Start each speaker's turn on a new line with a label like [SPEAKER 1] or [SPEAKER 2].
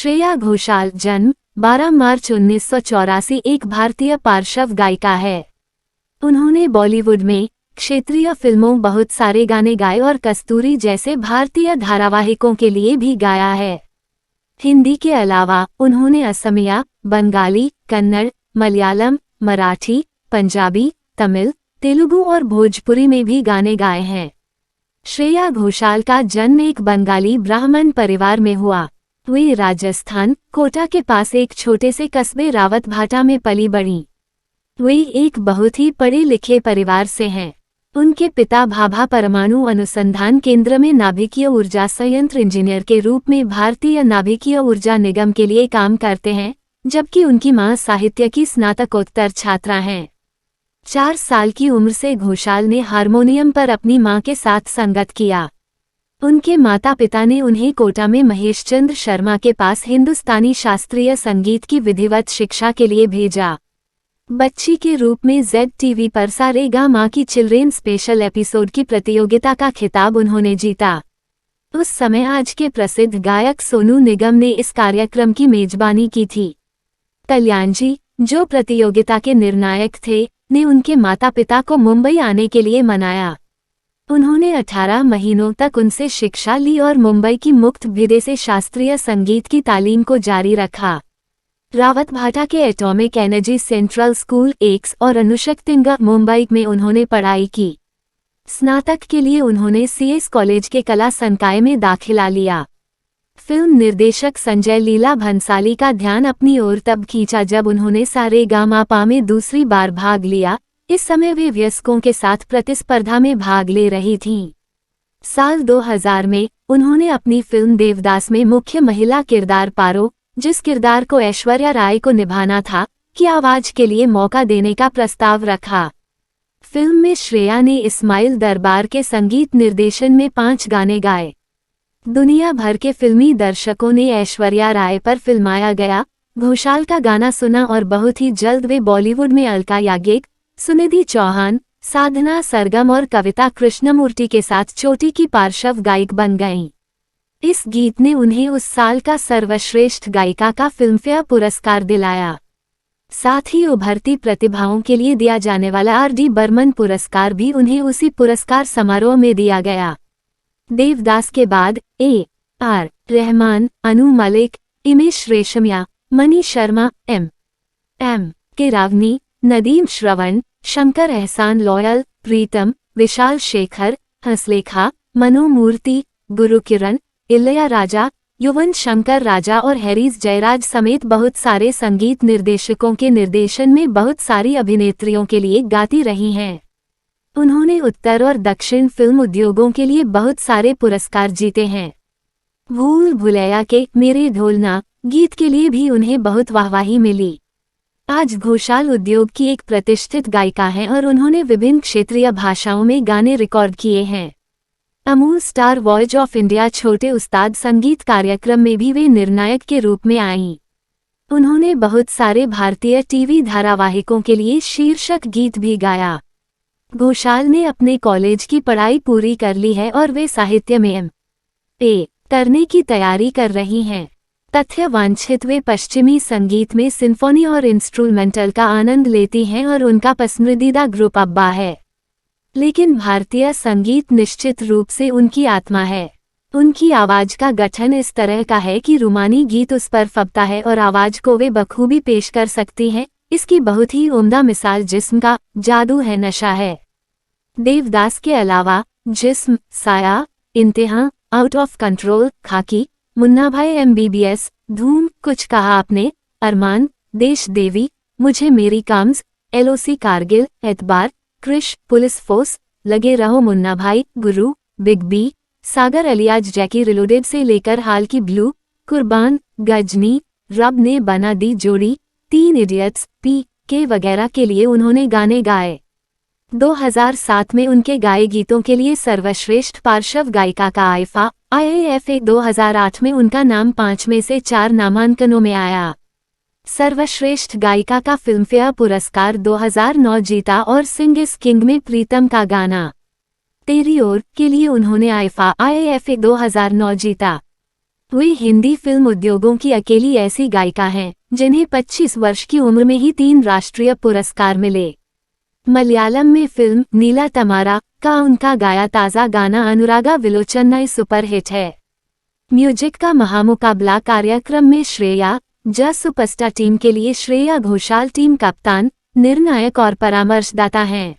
[SPEAKER 1] श्रेया घोषाल जन्म 12 मार्च 1984 एक भारतीय पार्श्व गायिका है। उन्होंने बॉलीवुड में क्षेत्रीय फिल्मों बहुत सारे गाने गाए और कस्तूरी जैसे भारतीय धारावाहिकों के लिए भी गाया है। हिंदी के अलावा उन्होंने असमिया, बंगाली, कन्नड़, मलयालम, मराठी, पंजाबी, तमिल, तेलुगु और भोजपुरी में भी गाने गाए हैं। श्रेया घोषाल का जन्म एक बंगाली ब्राह्मण परिवार में हुआ। वे राजस्थान, कोटा के पास एक छोटे से कस्बे रावतभाटा में पली बढ़ी। वे एक बहुत ही पढ़े लिखे परिवार से हैं। उनके पिता भाभा परमाणु अनुसंधान केंद्र में नाभिकीय ऊर्जा संयंत्र इंजीनियर के रूप में भारतीय नाभिकीय ऊर्जा निगम के लिए काम करते हैं, जबकि उनकी मां साहित्य की स्नातकोत्तर छात्रा हैं। 4 साल की उम्र से घोषाल ने हारमोनियम पर अपनी मां के साथ संगत किया। उनके माता पिता ने उन्हें कोटा में महेशचंद्र शर्मा के पास हिंदुस्तानी शास्त्रीय संगीत की विधिवत शिक्षा के लिए भेजा। बच्ची के रूप में ZTV पर सारेगा मां की चिल्ड्रेन स्पेशल एपिसोड की प्रतियोगिता का खिताब उन्होंने जीता। उस समय आज के प्रसिद्ध गायक सोनू निगम ने इस कार्यक्रम की मेजबानी की थी। कल्याण जी, जो प्रतियोगिता के निर्णायक थे, ने उनके माता पिता को मुंबई आने के लिए मनाया। उन्होंने 18 महीनों तक उनसे शिक्षा ली और मुंबई की मुक्त भिदे से शास्त्रीय संगीत की तालीम को जारी रखा। रावतभाटा के atomic energy central school x और अनुशक्तिनगर मुंबई में उन्होंने पढ़ाई की। स्नातक के लिए उन्होंने CS कॉलेज के कला संकाय में दाखिला लिया। फिल्म निर्देशक संजय लीला भंसाली का ध्यान अपनी ओर तब खींचा जब उन्होंने सारेगामापा में दूसरी बार भाग लिया। इस समय वे वयस्कों के साथ प्रतिस्पर्धा में भाग ले रही थीं। साल 2000 में उन्होंने अपनी फिल्म देवदास में मुख्य महिला किरदार पारो, जिस किरदार को ऐश्वर्या राय को निभाना था, की आवाज के लिए मौका देने का प्रस्ताव रखा। फिल्म में श्रेया ने इस्माइल दरबार के संगीत निर्देशन में 5 गाने गाए। दुनिया भर के फिल्मी दर्शकों ने ऐश्वर्या राय पर फिल्माया गया घोषाल का गाना सुना और बहुत ही जल्द वे बॉलीवुड में अलका याग्निक, सुनिधि चौहान, साधना सरगम और कविता कृष्णमूर्ति के साथ चोटी की पार्श्व गायक बन गईं। इस गीत ने उन्हें उस साल का सर्वश्रेष्ठ गायिका का फिल्मफेयर पुरस्कार दिलाया। साथ ही उभरती प्रतिभाओं के लिए दिया जाने वाला RD बर्मन पुरस्कार भी उन्हें उसी पुरस्कार समारोह में दिया गया। देवदास के बाद AR Rahman, Anu Malik, इमेश Reshammiya, money Sharma, M के रावनी, नदीम श्रवण, शंकर एहसान लॉयल, प्रीतम, विशाल शेखर, हंसलेखा, मनोमूर्ति, गुरुकिरण, इलया राजा, युवन शंकर राजा और हैरीज जयराज समेत बहुत सारे संगीत निर्देशकों के निर्देशन में बहुत सारी अभिनेत्रियों के लिए गाती रही हैं। उन्होंने उत्तर और दक्षिण फिल्म उद्योगों के लिए बहुत सारे पुरस्कार जीते हैं। भूल भुलैया के मेरे ढोलना गीत के लिए भी उन्हें बहुत वाहवाही मिली। आज घोषाल उद्योग की एक प्रतिष्ठित गायिका हैं और उन्होंने विभिन्न क्षेत्रीय भाषाओं में गाने रिकॉर्ड किए हैं। Amul star voyage of India छोटे उस्ताद संगीत कार्यक्रम में भी वे निर्णायक के रूप में आईं। उन्होंने बहुत सारे भारतीय टीवी धारावाहिकों के लिए शीर्षक गीत भी गाया। घोषाल ने अपने कॉलेज की पढ़ाई पूरी कर ली है और वे साहित्य में MA करने की तैयारी कर रही हैं। तथ्य वांछित वे पश्चिमी संगीत में सिम्फनी और इंस्ट्रूमेंटल का आनंद लेती हैं और उनका पसंदीदा ग्रुप अब्बा है। लेकिन भारतीय संगीत निश्चित रूप से उनकी आत्मा है। उनकी आवाज का गठन इस तरह का है कि रूमानी गीत उस पर फबता है और आवाज को वे बखूबी पेश कर सकती हैं। इसकी बहुत ही उम्दा मिसाल जिस्म का जादू है नशा है। देवदास के अलावा जिस्म, साया, इंतहा, आउट ऑफ कंट्रोल, खाकी, मुन्ना भाई MBBS, धूम, कुछ कहा आपने, अरमान, देश देवी, मुझे मेरी काम्स, LOC कारगिल, एतबार, क्रिश, पुलिस फोर्स, लगे रहो मुन्ना भाई, गुरु, बिग बी, सागर अलियाज जैकी रिलोडेड से लेकर हाल की ब्लू, कुर्बान, गजनी, रब ने बना दी जोड़ी, 3 इडियट्स, PK वगैरह के लिए उन्होंने गाने गाए। 2007 में उनके गाए गीतों के लिए सर्वश्रेष्ठ पार्श्व गायिका का IIFA 2008 में उनका नाम 5 में से 4 नामांकनों में आया। सर्वश्रेष्ठ गायिका का फिल्मफेयर पुरस्कार 2009 जीता और सिंग इज किंग में प्रीतम का गाना तेरी ओर के लिए उन्होंने IIFA 2009 जीता। वे हिंदी फिल्म उद्योगों की अकेली ऐसी गायिका हैं जिन्हें 25 वर्ष की उम्र में ही 3 राष्ट्रीय पुरस्कार मिले। मलयालम में फिल्म नीला तमारा का उनका गाया ताज़ा गाना अनुरागा विलोचनाई सुपरहिट है। म्यूजिक का महामुकाबला कार्यक्रम में श्रेया ज सुपरस्टार टीम के लिए श्रेया घोषाल टीम कप्तान, निर्णायक और परामर्शदाता हैं।